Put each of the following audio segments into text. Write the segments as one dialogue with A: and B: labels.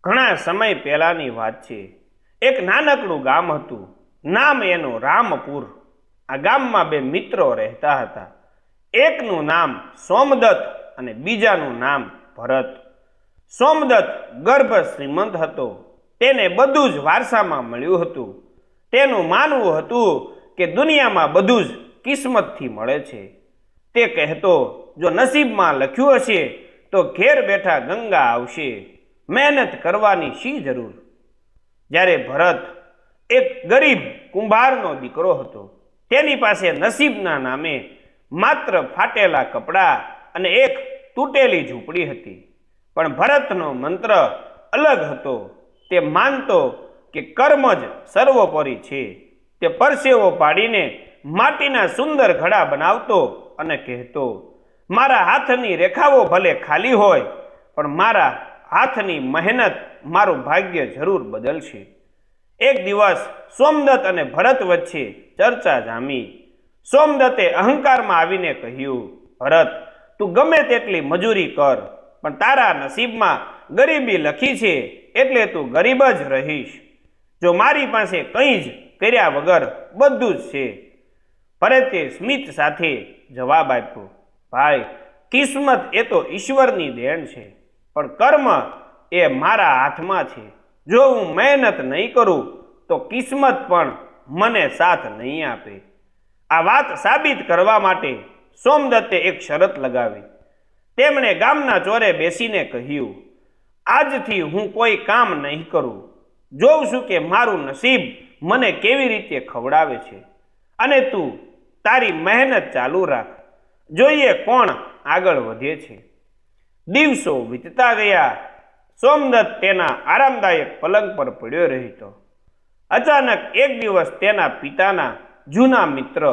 A: ઘણા સમય પહેલાની વાત છે। એક નાનકડું ગામ હતું। નામ એનું રામપુર। આ ગામમાં બે મિત્રો રહેતા હતા। એકનું નામ સોમદત્ત અને બીજાનું નામ ભરત। સોમદત્ત ગર્ભ શ્રીમંત હતો। તેને બધું જ વારસામાં મળ્યું હતું। તેનું માનવું હતું કે દુનિયામાં બધું જ કિસ્મતથી મળે છે। તે કહેતો, જો નસીબમાં લખ્યું હશે તો ઘેર બેઠા ગંગા આવશે, મહેનત કરવાની શી જરૂર। જ્યારે ભરત એક ગરીબ કુંભારનો દીકરો હતો। તેની પાસે નસીબના નામે માત્ર ફાટેલા કપડાં અને એક તૂટેલી ઝૂંપડી હતી। પણ ભરતનો મંત્ર અલગ હતો। તે માનતો કે કર્મ જ સર્વોપરી છે। તે પરસેવો પાડીને માટીના સુંદર ઘડા બનાવતો અને કહેતો, મારા હાથની રેખાઓ ભલે ખાલી હોય પણ મારા હાથની મહેનત મારું ભાગ્ય જરૂર બદલશે। એક દિવસ સોમદત્ત અને ભરત વચ્ચે ચર્ચા જામી। સોમદત્તે અહંકારમાં આવીને કહ્યું, ભરત, તું ગમે તેટલી મજૂરી કર પણ તારા નસીબમાં ગરીબી લખી છે એટલે તું ગરીબ જ રહીશ। જો મારી પાસે કંઈ જ કર્યા વગર બધું જ છે। ભરતે સ્મિત સાથે જવાબ આપ્યો, ભાઈ, કિસ્મત એ તો ઈશ્વરની દેણ છે, પણ કર્મ એ મારા હાથમાં છે। જો હું મહેનત નહીં કરું તો કિસ્મત પણ મને સાથ નહીં આપે। આ વાત સાબિત કરવા માટે સોમદત્તે એક શરત લગાવી। તેમણે ગામના ચોરે બેસીને કહ્યું, આજથી હું કોઈ કામ નહીં કરું। જોઉં છું કે મારું નસીબ મને કેવી રીતે ખવડાવે છે, અને તું તારી મહેનત ચાલુ રાખ। જોઈએ કોણ આગળ વધે છે। દિવસો વીતતા ગયા। સોમદત્ત તેના આરામદાયક પલંગ પર પડ્યો રહેતો। અચાનક એક દિવસ તેના પિતાના જૂના મિત્ર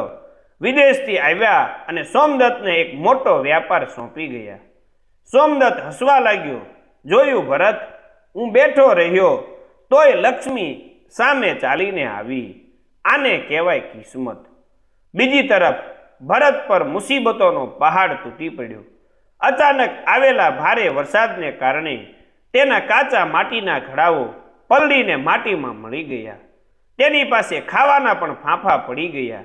A: વિદેશથી આવ્યા અને સોમદત્તને એક મોટો વ્યાપાર સોંપી ગયા। સોમદત્ત હસવા લાગ્યો। જોયું ભરત, હું બેઠો રહ્યો તોય લક્ષ્મી સામે ચાલીને આવી। આને કહેવાય કિસ્મત। બીજી તરફ ભરત પર મુસીબતોનો પહાડ તૂટી પડ્યો। અચાનક આવેલા ભારે વરસાદને કારણે તેના કાચા માટીના ઘડાઓ પલળીને માટીમાં મળી ગયા। તેની પાસે ખાવાના પણ ફાંફા પડી ગયા।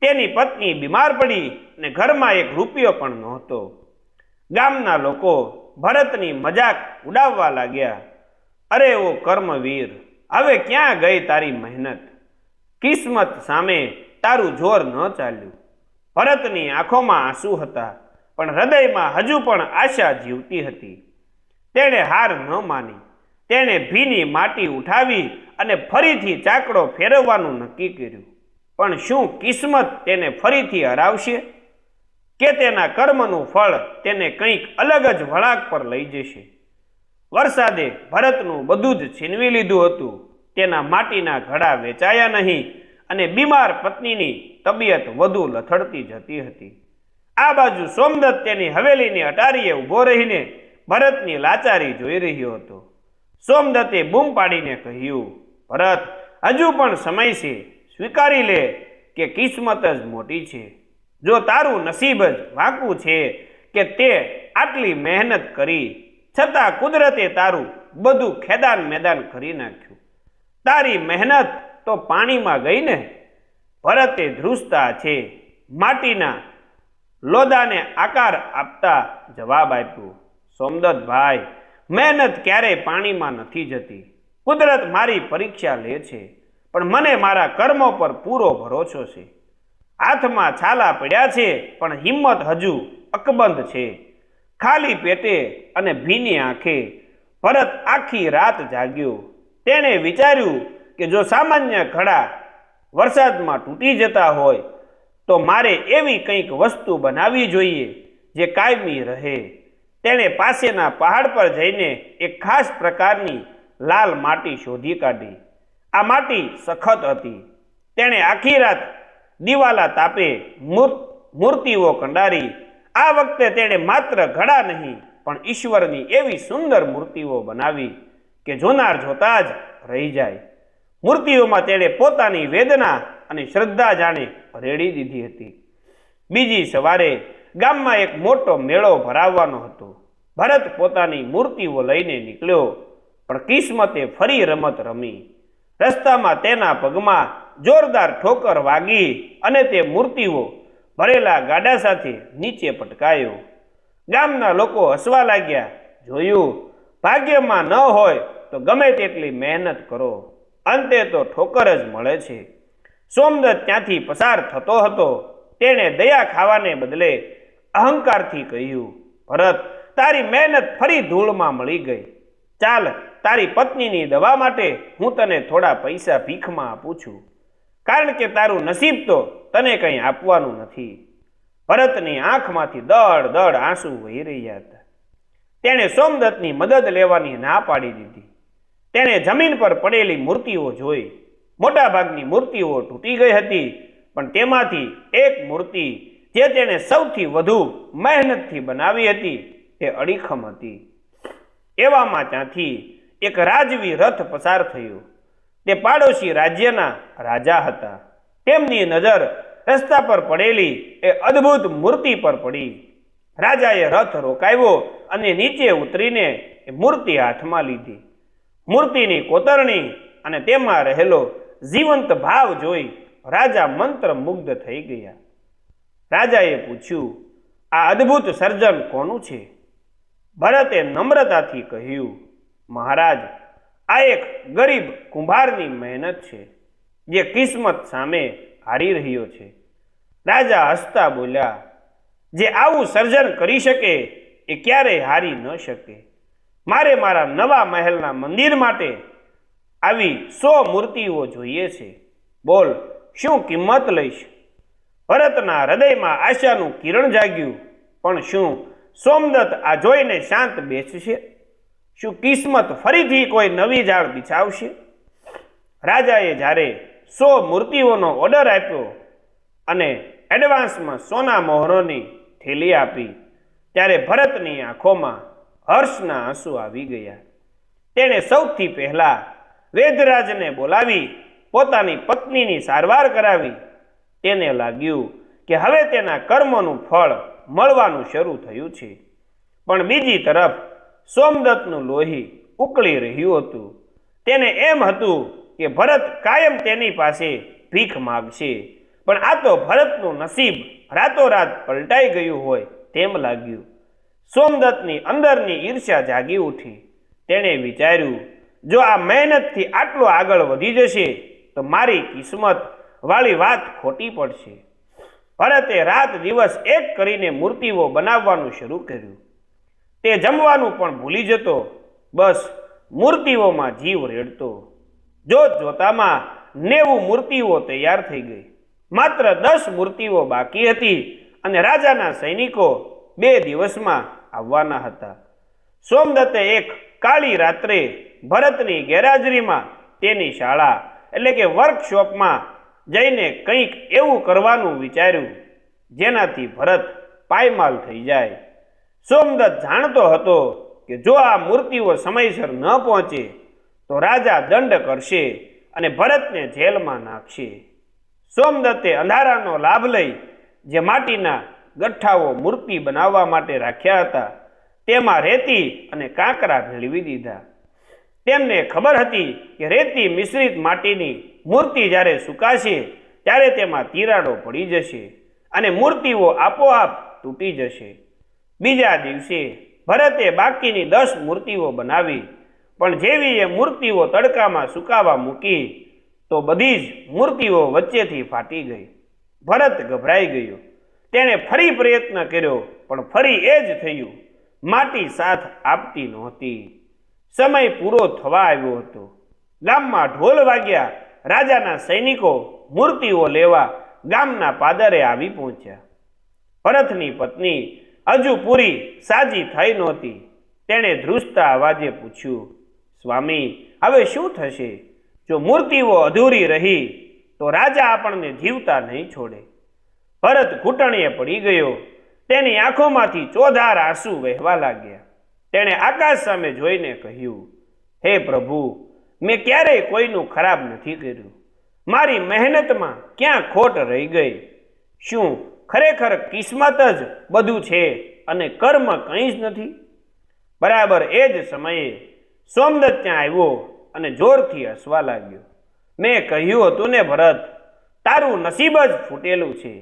A: તેની પત્ની બીમાર પડી અને ઘરમાં એક રૂપિયો પણ નહોતો। ગામના લોકો ભરતની મજાક ઉડાવવા લાગ્યા। અરે ઓ કર્મવીર, હવે ક્યાં ગઈ તારી મહેનત? કિસ્મત સામે તારું જોર ન ચાલ્યું। ભરતની આંખોમાં આંસુ હતા, પણ હૃદયમાં હજુ પણ આશા જીવતી હતી। તેણે હાર ન માની। તેણે ભીની માટી ઉઠાવી અને ફરીથી ચાકડો ફેરવવાનું નક્કી કર્યું। પણ શું કિસ્મત તેને ફરીથી હરાવશે, કે તેના કર્મનું ફળ તેને કંઈક અલગ જ વળાંક પર લઈ જશે? વરસાદે ભરતનું બધું જ છીનવી લીધું હતું। તેના માટીના ઘડા વેચાયા નહીં અને બીમાર પત્નીની તબિયત વધુ લથડતી જતી હતી। આ બાજુ સોમદત્ત તેની હવેલીની અટારીએ ઊભો રહીને ભરતની લાચારી જોઈ રહ્યો હતો। સોમદત્તે બૂમ પાડીને કહ્યું, ભરત, હજુ પણ સમય છે। સ્વીકારી લે કે કિસ્મત જ મોટી છે। જો તારું નસીબ જ વાંકું છે કે તે આટલી મહેનત કરી છતાં કુદરતે તારું બધું ખેદાન મેદાન કરી નાખ્યું। તારી મહેનત તો પાણીમાં ગઈ ને। ભરતે ધ્રુજતા છે માટીના લોદાને આકાર આપતા જવાબ આપ્યો, સોમદત્ત ભાઈ, મહેનત ક્યારેય પાણીમાં નથી જતી। કુદરત મારી પરીક્ષા લે છે, પણ મને મારા કર્મો પર પૂરો ભરોસો છે। હાથમાં છાલા પડ્યા છે પણ હિંમત હજુ અકબંધ છે। ખાલી પેટે અને ભીની આંખે ભરત આખી રાત જાગ્યો। તેણે વિચાર્યું કે જો સામાન્ય ઘડા વરસાદમાં તૂટી જતા હોય તો મારે એવી કંઈક વસ્તુ બનાવવી જોઈએ જે કાયમી રહે। તેણે પાસેના પહાડ પર જઈને એક ખાસ પ્રકારની લાલ માટી શોધી કાઢી। આ માટી સખત હતી। તેણે આખી રાત દિવાલા તાપે મૂર્તિઓ કંડારી। આ વખતે તેણે માત્ર ઘડા નહીં પણ ઈશ્વરની એવી સુંદર મૂર્તિઓ બનાવી કે જોનાર જોતા જ રહી જાય। મૂર્તિઓમાં તેણે પોતાની વેદના અને શ્રદ્ધા જાણે રેડી દીધી હતી। બીજી સવારે ગામમાં એક મોટો મેળો ભરાવવાનો હતો। ભરત પોતાની મૂર્તિઓ લઈને નીકળ્યો। પણ કિસ્મતે ફરી રમત રમી. રસ્તામાં તેના પગમાં જોરદાર ઠોકર વાગી અને તે મૂર્તિઓ ભરેલા ગાડા સાથે નીચે પટકાયો. ગામના લોકો હસવા લાગ્યા. જોયું, ભાગ્યમાં ન હોય તો ગમે તેટલી મહેનત કરો, અંતે તો ઠોકર જ મળે છે. સોમદત્ત ત્યાંથી પસાર થતો હતો. તેણે દયા ખાવાને બદલે અહંકારથી કહ્યું, ભરત, તારી મહેનત ફરી ધૂળમાં મળી ગઈ. ચાલ, તારી પત્નીની દવા માટે હું તને થોડા પૈસા ભીખમાં આપું છું, કારણ કે તારું નસીબ તો તને કંઈ આપવાનું નથી. ભરતની આંખમાંથી દળ દળ આંસુ વહી રહ્યા હતા. તેણે સોમદત્તની મદદ લેવાની ના પાડી દીધી. તેણે જમીન પર પડેલી મૂર્તિઓ જોઈ. મોટાભાગની મૂર્તિઓ તૂટી ગઈ હતી, પણ તેમાંથી એક મૂર્તિ જે તેણે સૌથી વધુ મહેનતથી બનાવી હતી તે અડીખમ હતી. એવામાં ત્યાંથી એક રાજવી રથ પસાર થયો. તે પાડોશી રાજ્યના રાજા હતા. તેમની નજર રસ્તા પર પડેલી એ અદ્ભુત મૂર્તિ પર પડી. રાજાએ રથ રોકાવ્યો અને નીચે ઉતરીને એ મૂર્તિ હાથમાં લીધી. મૂર્તિની કોતરણી અને તેમાં રહેલો જીવંત ભાવ જોઈ રાજા મંત્રમુગ્ધ થઈ ગયા. રાજાએ પૂછ્યું, આ અદ્ભુત સર્જન કોનું છે? ભરતે નમ્રતાથી કહ્યું, મહારાજ, આ એક ગરીબ કુંભારની મહેનત છે, જે કિસ્મત સામે હારી રહ્યો છે. રાજા હસતા બોલ્યા, જે આવું સર્જન કરી શકે એ ક્યારેય હારી ન શકે. મારે મારા નવા મહેલના મંદિર માટે આવી 100 મૂર્તિઓ જોઈએ છે. બોલ, શું કિંમત લઈશ? ભરતના હૃદયમાં આશાનું કિરણ જાગ્યું. પણ શું સોમદત્ત આ જોઈને શાંત બેસશે? શું કિસ્મત ફરીથી કોઈ નવી જાળ બિછાવશે? રાજાએ જ્યારે 100 મૂર્તિઓનો ઓર્ડર આપ્યો અને એડવાન્સમાં સોના મોહરોની થેલી આપી, ત્યારે ભરતની આંખોમાં હર્ષના આંસુ આવી ગયા. તેણે સૌથી પહેલા વેદરાજને બોલાવી પોતાની પત્નીની સારવાર કરાવી. તેને લાગ્યું કે હવે તેના કર્મોનું ફળ મળવાનું શરૂ થયું છે. પણ બીજી તરફ સોમદત્તનું લોહી ઉકળી રહ્યું હતું. તેને એમ હતું કે ભરત કાયમ તેની પાસે ભીખ માગશે, પણ આ તો ભરતનું નસીબ રાતોરાત પલટાઈ ગયું હોય તેમ લાગ્યું. સોમદત્તની અંદરની ઈર્ષ્યા જાગી ઉઠી. તેણે વિચાર્યું, જો આ મહેનતથી આટલો આગળ વધી જશે તો મારી કિસ્મત વાળી વાત ખોટી પડશે. ભરતે રાત દિવસ એક કરીને મૂર્તિઓ બનાવવાનું શરૂ કર્યું. તે જમવાનું પણ ભૂલી જતો, બસ મૂર્તિઓમાં જીવ રેડતો. જોત જોતામાં 90 મૂર્તિઓ તૈયાર થઈ ગઈ. માત્ર 10 મૂર્તિઓ બાકી હતી અને રાજાના સૈનિકો 2 દિવસમાં આવવાના હતા. સોમદત્તે એક કાળી રાત્રે ભરતની ગેરહાજરીમાં તેની શાળા એટલે કે વર્કશોપમાં જઈને કંઈક એવું કરવાનું વિચાર્યું જેનાથી ભરત પાયમાલ થઈ જાય. સોમદત્ત જાણતો હતો કે જો આ મૂર્તિઓ સમયસર ન પહોંચે તો રાજા દંડ કરશે અને ભરતને જેલમાં નાખશે. સોમદત્તે અંધારાનો લાભ લઈ જે માટીના ગઠ્ઠાઓ મૂર્તિ બનાવવા માટે રાખ્યા હતા તેમાં રેતી અને કાંકરા ભેળવી દીધા. તેમને ખબર હતી કે રેતી મિશ્રિત માટીની મૂર્તિ જ્યારે સુકાશે ત્યારે તેમાં તિરાડો પડી જશે અને મૂર્તિઓ આપોઆપ તૂટી જશે. બીજા દિવસે ભરતે બાકીની 10 મૂર્તિઓ બનાવી, પણ જેવી એ મૂર્તિઓ તડકામાં સુકાવા મૂકી તો બધી જ મૂર્તિઓ વચ્ચેથી ફાટી ગઈ. ભરત ગભરાઈ ગયો. તેણે ફરી પ્રયત્ન કર્યો, પણ ફરી એ જ થયું. માટી સાથ આપતી નહોતી. સમય પૂરો થવા આવ્યો હતો. ગામમાં ઢોલ વાગ્યા. રાજાના સૈનિકો મૂર્તિઓ લેવા ગામના પાદરે આવી પહોંચ્યા. ભરતની પત્ની હજુ પૂરી સાજી થઈ નહોતી. તેણે ધ્રુજતા અવાજે પૂછ્યું, સ્વામી, હવે શું થશે? જો મૂર્તિઓ અધૂરી રહી તો રાજા આપણને જીવતા નહીં છોડે. ભરત ઘૂંટણીએ પડી ગયો. તેની આંખોમાંથી ચોધાર આંસુ વહેવા લાગ્યા. તેણે આકાશ સામે જોઈને કહ્યું, હે પ્રભુ, મેં ક્યારેય કોઈનું ખરાબ નથી કર્યું. મારી મહેનતમાં ક્યાં ખોટ રહી ગઈ? શું ખરેખર કિસ્મત જ બધું છે અને કર્મ કંઈ જ નથી? બરાબર એ જ સમયે સોમદત્ત ત્યાં આવ્યો અને જોરથી હસવા લાગ્યો. મેં કહ્યું હતું ને ભરત, તારું નસીબ જ ફૂટેલું છે.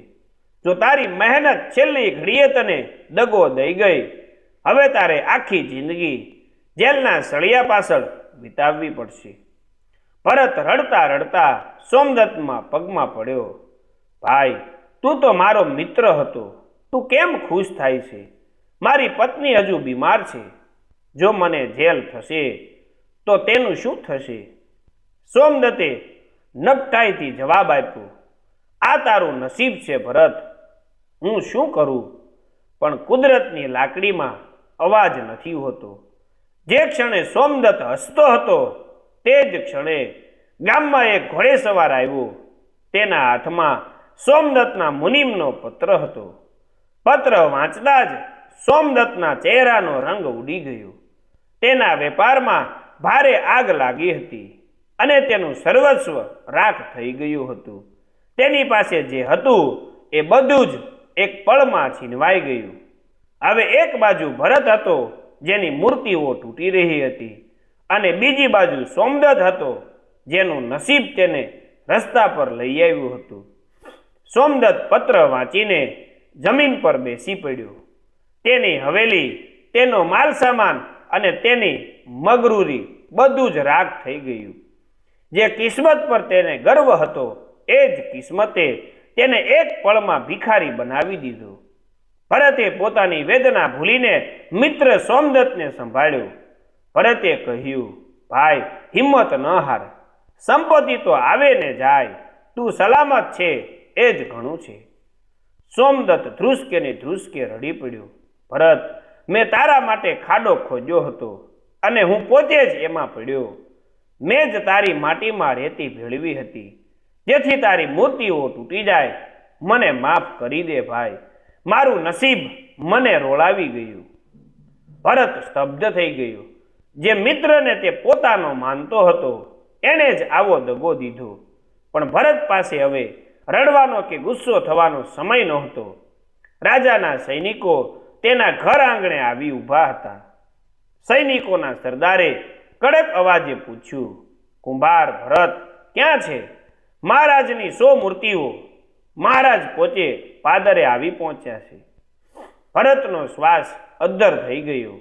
A: જો તારી મહેનત છેલ્લી ઘડીએ તને દગો દઈ ગઈ, હવે તારે આખી જિંદગી જેલના સળિયા પાછળ વિતાવવી પડશે. ભરત રડતા રડતા સોમદત્તમાં પગમાં પડ્યો. ભાઈ, તું તો મારો મિત્ર હતો, તું કેમ ખુશ થાય છે? મારી પત્ની હજુ બીમાર છે. જો મને જેલ થશે તો તેનું શું થશે? સોમદત્તે નગતાઈથી જવાબ આપ્યો, આ તારું નસીબ છે ભરત, હું શું કરું? પણ કુદરતની લાકડીમાં અવાજ નથી હોતો. જે ક્ષણે સોમદત્ત હસતો હતો તે જ ક્ષણે ગામમાં એક ઘોડેસવાર આવ્યો. તેના હાથમાં સોમદત્તના મુનિમનો પત્ર હતો. પત્ર વાંચતા જ સોમદત્તના ચહેરાનો રંગ ઉડી ગયો. તેના વેપારમાં ભારે આગ લાગી હતી અને તેનું સર્વસ્વ રાખ થઈ ગયું હતું. તેની પાસે જે હતું એ બધું જ એક પળમાં છીનવાઈ ગયું. હવે એક બાજુ ભરત હતો જેની મૂર્તિઓ તૂટી રહી હતી અને બીજી બાજુ સોમદત્ત હતો જેનું નસીબ તેને રસ્તા પર લઈ આવ્યું હતું. સોમદત્ત પત્ર વાંચીને જમીન પર બેસી પડ્યો. તેની હવેલી, તેનો માલ સામાન અને તેની મગરૂરી બધું જ રાખ થઈ ગયું. જે કિસ્મત પર તેને ગર્વ હતો એ જ કિસ્મતે તેને એક પળમાં ભિખારી બનાવી દીધો. ભરતે પોતાની વેદના ભૂલીને મિત્ર સોમદત્તને સંભાળ્યો. ભરતે કહ્યું, ભાઈ, હિંમત ન હાર. સંપત્તિ તો આવે ને જાય, તું સલામત છે એ જ ઘણું છે. સોમદત્ત ધ્રુસકે ને ધ્રુસકે રડી પડ્યો. ભરત, મેં તારા માટે ખાડો ખોદ્યો હતો અને હું પોતે જ એમાં પડ્યો. મેં જ તારી માટીમાં રેતી ભેળવી હતી જેથી તારી મૂર્તિઓ તૂટી જાય. મને માફ કરી દે ભાઈ, મારું નસીબ મને રોળાવી ગયું. ભરત સ્તબ્ધ થઈ ગયો. જે મિત્રને તે પોતાનો માનતો હતો એણે જ આવો દગો દીધો. પણ ભરત પાસે હવે રડવાનો કે ગુસ્સો થવાનો સમય નહોતો. રાજાના સૈનિકો તેના ઘર આંગણે આવી ઊભા હતા. સૈનિકોના સરદારે કડક અવાજે પૂછ્યું, કુંભાર ભરત ક્યાં છે? મહારાજની 100 મૂર્તિઓ. મહારાજ પોતે પાદરે આવી પહોંચ્યા છે. ભરતનો શ્વાસ અદ્ધર થઈ ગયો.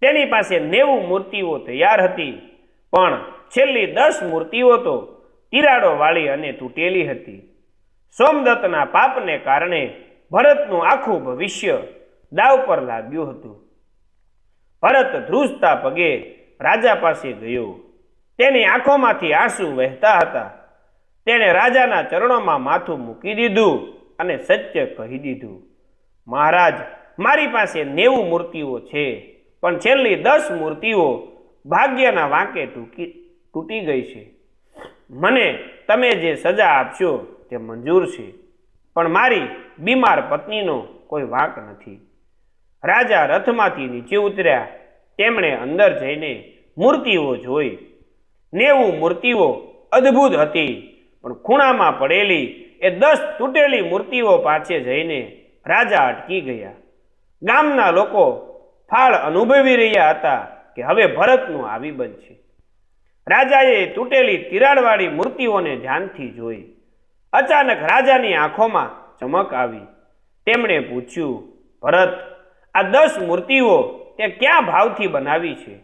A: તેની પાસે 90 મૂર્તિઓ તૈયાર હતી, પણ છેલ્લી 10 મૂર્તિઓ તો તિરાડો વાળી અને તૂટેલી હતી. સોમદત્તના પાપને કારણે ભરતનું આખું ભવિષ્ય દાવ પર લાગ્યું હતું. ભરત ધ્રુજતા પગે રાજા પાસે ગયો. તેની આંખોમાંથી આંસુ વહેતા હતા. તેણે રાજાના ચરણોમાં માથું મૂકી દીધું અને સત્ય કહી દીધું, મહારાજ, મારી પાસે 90 મૂર્તિઓ છે, પણ છેલ્લી 10 મૂર્તિઓ ભાગ્યના વાંકે તૂટી ગઈ છે. મને તમે જે સજા આપશો તે મંજૂર છે, પણ મારી બીમાર પત્નીનો કોઈ વાંક નથી. રાજા રથમાંથી નીચે ઉતર્યા. તેમણે અંદર જઈને મૂર્તિઓ જોઈ. 90 મૂર્તિઓ અદ્ભુત હતી, પણ ખૂણામાં પડેલી એ 10 તૂટેલી મૂર્તિઓ પાસે જઈને રાજા અટકી ગયા. ગામના લોકો ફાળ અનુભવી રહ્યા હતા કે હવે ભરતનું આવી બનશે. રાજાએ તૂટેલી તિરાડવાળી મૂર્તિઓને ધ્યાનથી જોઈ. અચાનક રાજાની આંખોમાં ચમક આવી. તેમણે પૂછ્યું, ભરત, આ 10 મૂર્તિઓ તે ક્યાં ભાવથી બનાવી છે?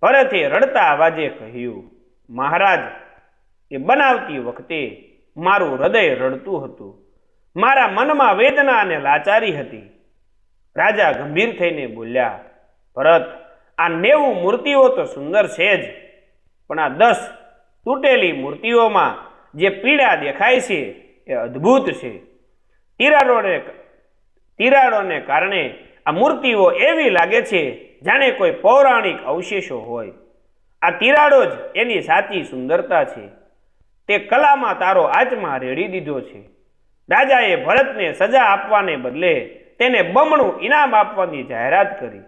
A: ભરતે રડતા અવાજે કહ્યું, મહારાજ, એ બનાવતી વખતે મારું હૃદય રડતું હતું. મારા મનમાં વેદના અને લાચારી હતી. રાજા ગંભીર થઈને બોલ્યા, ભરત, આ 90 મૂર્તિઓ તો સુંદર છે જ, પણ આ 10 તૂટેલી મૂર્તિઓમાં જે પીડા દેખાય છે એ અદ્ભુત છે. તિરાડોને કારણે આ મૂર્તિઓ એવી લાગે છે જાણે કોઈ પૌરાણિક અવશેષો હોય. આ તિરાડો જ એની સાચી સુંદરતા છે. તે કલામાં તારો આત્મા રેડી દીધો છે. રાજાએ ભરતને સજા આપવાને બદલે તેને બમણું ઇનામ આપવાની જાહેરાત કરી.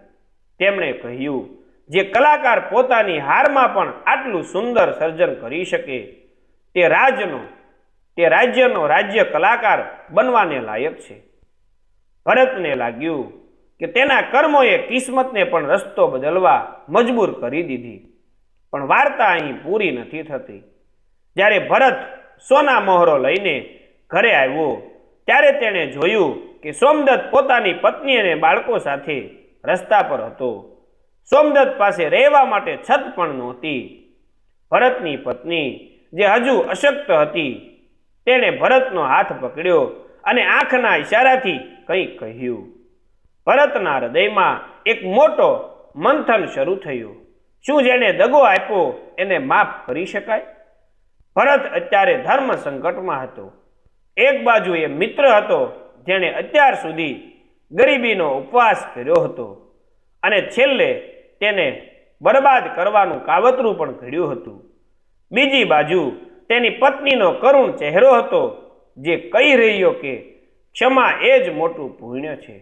A: તેમણે કહ્યું, જે કલાકાર પોતાની હારમાં પણ આટલું સુંદર સર્જન કરી શકે તે રાજ્યનો રાજ્ય કલાકાર બનવાને લાયક છે. ભરતને લાગ્યું કે તેના કર્મોએ કિસ્મતને પણ રસ્તો બદલવા મજબૂર કરી દીધી. પણ વાર્તા અહીં પૂરી નથી થતી. જ્યારે ભરત સોના મહોરો લઈને ઘરે આવ્યો ત્યારે તેણે જોયું કે સોમદત્ત પોતાની પત્ની અને બાળકો સાથે રસ્તા પર હતો. સોમદત્ત પાસે રહેવા માટે છત પણ નહોતી. ભરતની પત્ની જે હજુ અશક્ત હતી તેણે ભરતનો હાથ પકડ્યો અને આંખના ઈશારાથી કંઈક કહ્યું. ભરતના હૃદયમાં એક મોટો મંથન શરૂ થયું. શું જેને દગો આપ્યો એને માફ કરી શકાય? ભરત અત્યારે ધર્મ સંકટમાં હતો. એક બાજુ એ મિત્ર હતો જેણે અત્યાર સુધી ગરીબીનો ઉપવાસ કર્યો હતો અને છેલ્લે તેને બરબાદ કરવાનું કાવતરું પણ ઘડ્યું હતું. બીજી બાજુ તેની પત્નીનો કરુણ ચહેરો હતો જે કહી રહ્યો કે ક્ષમા એ જ મોટું પુણ્ય છે.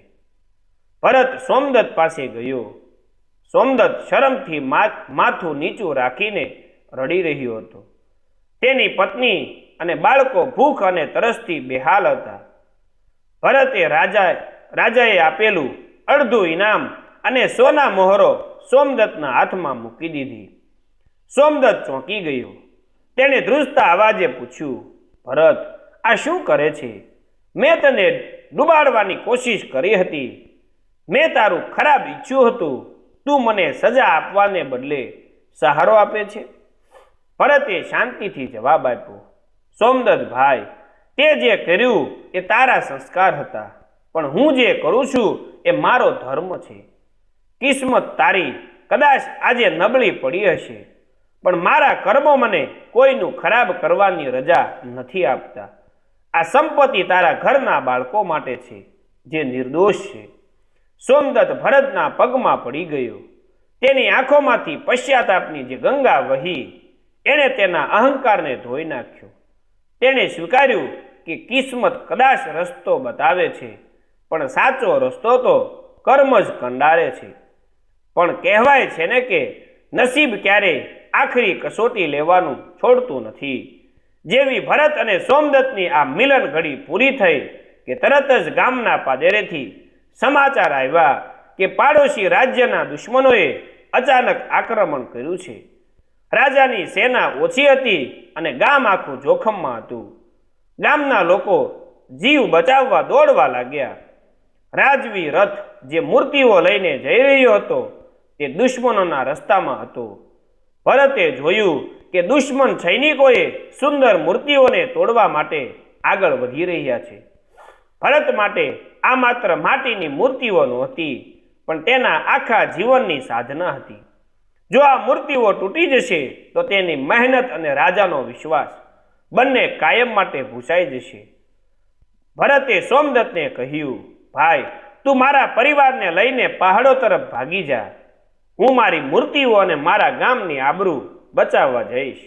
A: ભરત સોમદત્ત પાસે ગયો. સોમદત્ત શરમથી માથું નીચું રાખીને રડી રહ્યો હતો. તેની પત્ની અને બાળકો ભૂખ અને તરસથી બેહાલ હતા. ભરતે રાજાએ આપેલું અડધું ઇનામ અને સોના મોહરો સોમદત્તના હાથમાં મૂકી દીધી. સોમદત્ત ચોંકી ગયો. તેણે ધ્રુજતા અવાજે પૂછ્યું, ભરત, આ શું કરે છે? મેં તને ડૂબાડવાની કોશિશ કરી હતી. મેં તારું ખરાબ ઈચ્છ્યું હતું. તું મને સજા આપવાને બદલે સહારો આપે છે? ભરતે શાંતિથી જવાબ આપ્યો, સોમદત્ત ભાઈ, તે જે કર્યું એ તારા સંસ્કાર હતા, પણ હું જે કરું છું એ મારો ધર્મ છે. કિસ્મત તારી કદાચ આજે નબળી પડી હશે, પણ મારા કર્મો મને કોઈનું ખરાબ કરવાની રજા નથી આપતા. આ સંપત્તિ તારા ઘરના બાળકો માટે છે જે નિર્દોષ છે. સોમદત્ત ભરતના પગમાં પડી ગયો. તેની આંખોમાંથી પશ્ચાતાપની જે ગંગા વહી એણે તેના અહંકારને ધોઈ નાખ્યો. તેણે સ્વીકાર્યું કે કિસ્મત કદાચ રસ્તો બતાવે છે, પણ સાચો રસ્તો તો કર્મ જ કંડારે છે. પણ કહેવાય છે ને કે નસીબ ક્યારેય આખરી કસોટી લેવાનું છોડતું નથી. જેવી ભરત અને સોમદત્તની આ મિલન ઘડી પૂરી થઈ કે તરત જ ગામના પાદરેથી સમાચાર આવ્યા કે પાડોશી રાજ્યના દુશ્મનોએ અચાનક આક્રમણ કર્યું છે. રાજાની સેના ઓછી હતી અને ગામ આખું જોખમમાં હતું. ગામના લોકો જીવ બચાવવા દોડવા લાગ્યા. રાજવી રથ જે મૂર્તિઓ લઈને જઈ રહ્યો હતો તે દુશ્મનોના રસ્તામાં હતો. ભરતે જોયું કે દુશ્મન સૈનિકોએ સુંદર મૂર્તિઓને તોડવા માટે આગળ વધી રહ્યા છે. ભરત માટે આ માત્ર માટીની મૂર્તિઓ નહોતી, પણ તેના આખા જીવનની સાધના હતી. જો આ મૂર્તિઓ તૂટી જશે તો તેની મહેનત અને રાજાનો વિશ્વાસ બંને કાયમ માટે ભૂસાઈ જશે. ભરતે સોમદત્તને કહ્યું, ભાઈ, તું મારા પરિવારને લઈને પહાડો તરફ ભાગી જા. હું મારી મૂર્તિઓ અને મારા ગામની આબરૂ બચાવવા જઈશ.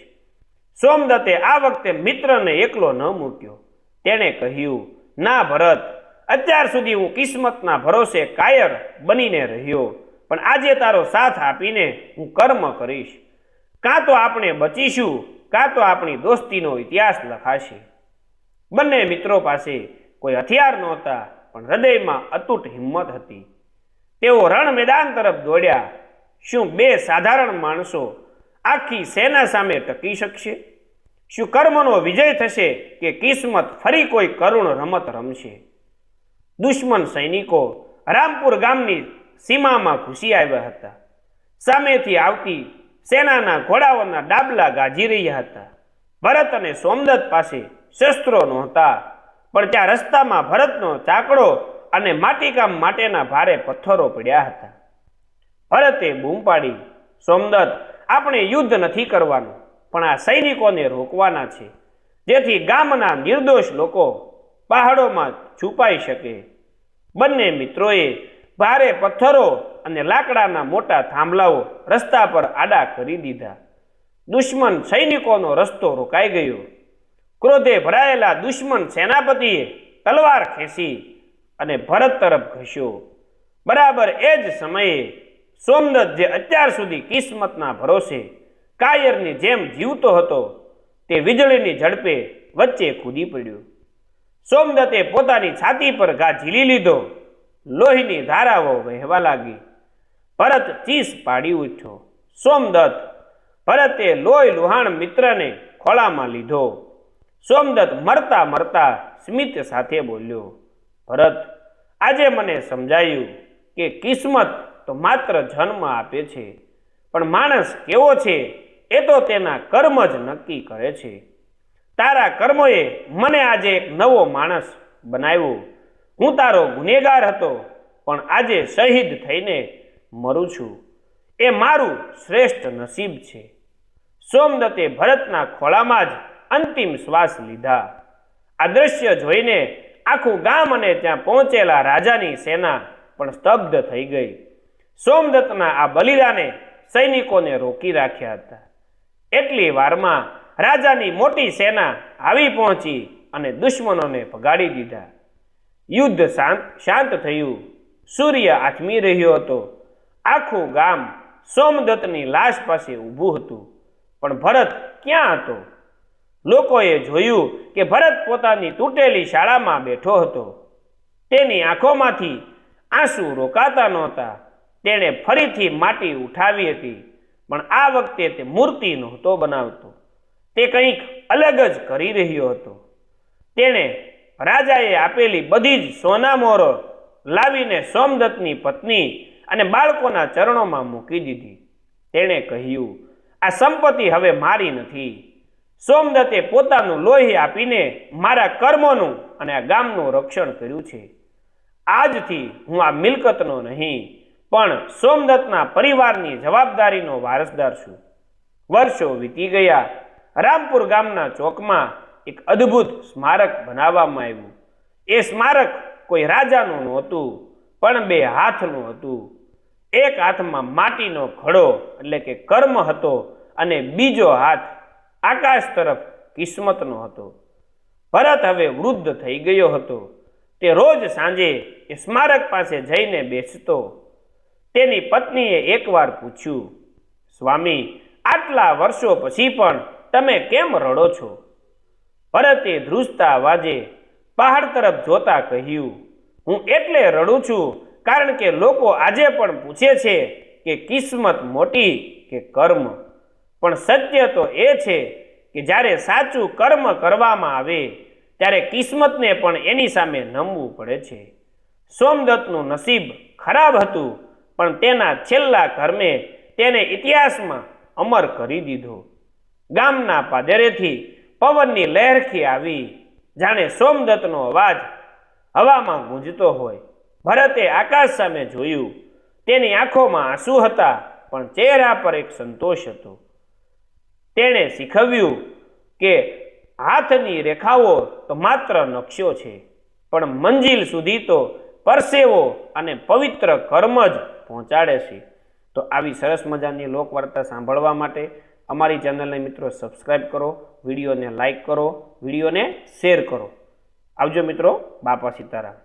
A: સોમદત્તે આ વખતે મિત્રને એકલો ન મૂક્યો. તેણે કહ્યું, ના ભરત, અત્યાર સુધી હું કિસ્મતના ભરોસે કાયર બનીને રહ્યો, પણ આજે તારો સાથ આપીને હું કર્મ કરીશ. કાં તો આપણે બચીશું, કાં તો આપણી દોસ્તીનો ઇતિહાસ લખાશે. બંને મિત્રો પાસે કોઈ હથિયાર નહોતા, પણ હૃદયમાં અતૂટ હિંમત હતી. તેઓ રણ મેદાન તરફ દોડ્યા. શું બે સાધારણ માણસો આખી સેના સામે ટકી શકશે? શું કર્મનો વિજય થશે કે કિસ્મત ફરી કોઈ કરુણ રમત રમશે? દુશ્મન સૈનિકો રામપુર ગામની સીમામાં ઘૂસી આવ્યા હતા. સામેથી આવતી સેનાના ઘોડાઓના ડાબલા ગાજી રહ્યા હતા. ભરત અને સોમદત્ત પાસે શસ્ત્રો નહોતા, પણ ત્યાં રસ્તામાં ભરતનો ચાકડો અને માટીકામ માટેના ભારે પથ્થરો પડ્યા હતા. ભરતે બૂમ પાડી, સોમદત્ત, આપણે યુદ્ધ નથી કરવાનું, પણ આ સૈનિકોને રોકવાના છે, જેથી ગામના નિર્દોષ લોકો પહાડોમાં છુપાઈ શકે. બંને મિત્રોએ ભારે પથ્થરો અને લાકડાના મોટા થાંભલાઓ રસ્તા પર આડા કરી દીધા. દુશ્મન સૈનિકોનો રસ્તો રોકાઈ ગયો. ક્રોધે ભરાયેલા દુશ્મન સેનાપતિએ તલવાર ખેંચી અને ભરત તરફ ઘસ્યો. બરાબર એ જ સમયે સોમદત્ત, જે અત્યાર સુધી કિસ્મતના ભરોસે કાયરની જેમ જીવતો હતો, તે વીજળીની ઝડપે વચ્ચે કૂદી પડ્યો. સોમદત્તે પોતાની છાતી પર ઘા ઝીલી લીધો લોહીની ધારાઓ વહેવા લાગી. ભરત ચીસ પાડી ઉઠ્યો. સોમદત્ત! ભરતે લોહી લુહાણ મિત્રને ખોળામાં લીધો. સોમદત્ત મરતા મરતા સ્મિત સાથે બોલ્યો, ભરત, આજે મને સમજાયું કે કિસ્મત તો માત્ર જન્મ આપે છે, પણ માણસ કેવો છે એ તો તેના કર્મ જ નક્કી કરે છે. તારા કર્મોએ મને આજે એક નવો માણસ બનાવ્યો. હું તારો ગુનેગાર હતો, પણ આજે શહીદ થઈને મરું છું. એ મારું શ્રેષ્ઠ નસીબ છે. સોમદત્તે ભરતના ખોળામાં જ અંતિમ શ્વાસ લીધા. આ દ્રશ્ય જોઈને આખું ગામ અને ત્યાં પહોંચેલા રાજાની સેના પણ સ્તબ્ધ થઈ ગઈ. સોમદત્તના આ બલિદાને સૈનિકોને રોકી રાખ્યા હતા. એટલી વારમાં રાજાની મોટી સેના આવી પહોંચી અને દુશ્મનોને ભગાડી દીધા. યુદ્ધ શાંત થયું. સૂર્ય આથમી રહ્યો હતો. આખું ગામ સોમદત્તની લાશ પાસે ઊભું હતું, પણ ભરત ક્યાં હતો? લોકોએ જોયું કે ભરત પોતાની તૂટેલી શાળામાં બેઠો હતો. તેની આંખોમાંથી આંસુ રોકાતા નહોતા. તેણે ફરીથી માટી ઉઠાવી હતી, પણ આ વખતે તે મૂર્તિ નહોતો બનાવતો. તે કંઈક અલગ જ કરી રહ્યો હતો. તેણે રાજાએ આપેલી બધી જ સોનામોહરો લાવીને સોમદત્તની પત્ની અને બાળકોના ચરણોમાં મૂકી દીધી. તેણે કહ્યું, આ સંપત્તિ હવે મારી નથી. સોમદત્તે પોતાનું લોહી આપીને મારા કર્મોનું અને આ ગામનું રક્ષણ કર્યું છે. આજથી હું આ મિલકતનો નહીં, પણ સોમદત્તના પરિવારની જવાબદારીનો વારસદાર છું. વર્ષો વીતી ગયા. રામપુર ગામના ચોકમાં એક અદ્ભુત સ્મારક બનાવવામાં આવ્યું. એ સ્મારક કોઈ રાજાનું નહોતું, પણ બે હાથનું હતું. એક હાથમાં માટીનો ઘડો એટલે કે કર્મ હતો, અને બીજો હાથ આકાશ તરફ કિસ્મતનો હતો. ભરત હવે વૃદ્ધ થઈ ગયો હતો. તે રોજ સાંજે એ સ્મારક પાસે જઈને બેસતો. તેની પત્નીએ એકવાર પૂછ્યું, સ્વામી, આટલા વર્ષો પછી પણ તમે કેમ રડો છો? ભરતે ધ્રુજતા અવાજે પહાડ તરફ જોતા કહ્યું, હું એટલે રડું છું કારણ કે લોકો આજે પણ પૂછે છે કે કિસ્મત મોટી કે કર્મ. પણ સત્ય તો એ છે કે જ્યારે સાચું કર્મ કરવામાં આવે ત્યારે કિસ્મતને પણ એની સામે નમવું પડે છે. સોમદત્તનું નસીબ ખરાબ હતું, પણ તેના છેલ્લા કર્મે તેને ઇતિહાસમાં અમર કરી દીધો. ગામના પાદરેથી પવનની લહેરખી આવી, જાણે સોમદત્તનો અવાજ હવામાં ગુંજતો હોય. ભરતે આકાશ સામે જોયું. તેની આંખોમાં આંસુ હતા, પણ ચહેરા પર એક સંતોષ હતો. તેણે શીખવ્યું કે હાથની રેખાઓ તો માત્ર નકશો છે, પણ મંજિલ સુધી તો પરસેવો અને પવિત્ર કર્મ જ પહોંચાડે છે. તો આવી સરસ મજાની લોકવાર્તા સાંભળવા માટે અમારી ચેનલને મિત્રો સબસ્ક્રાઈબ કરો, વિડીયોને લાઈક કરો, વિડીયોને શેર કરો. આવજો મિત્રો. બાપા સીતારામ.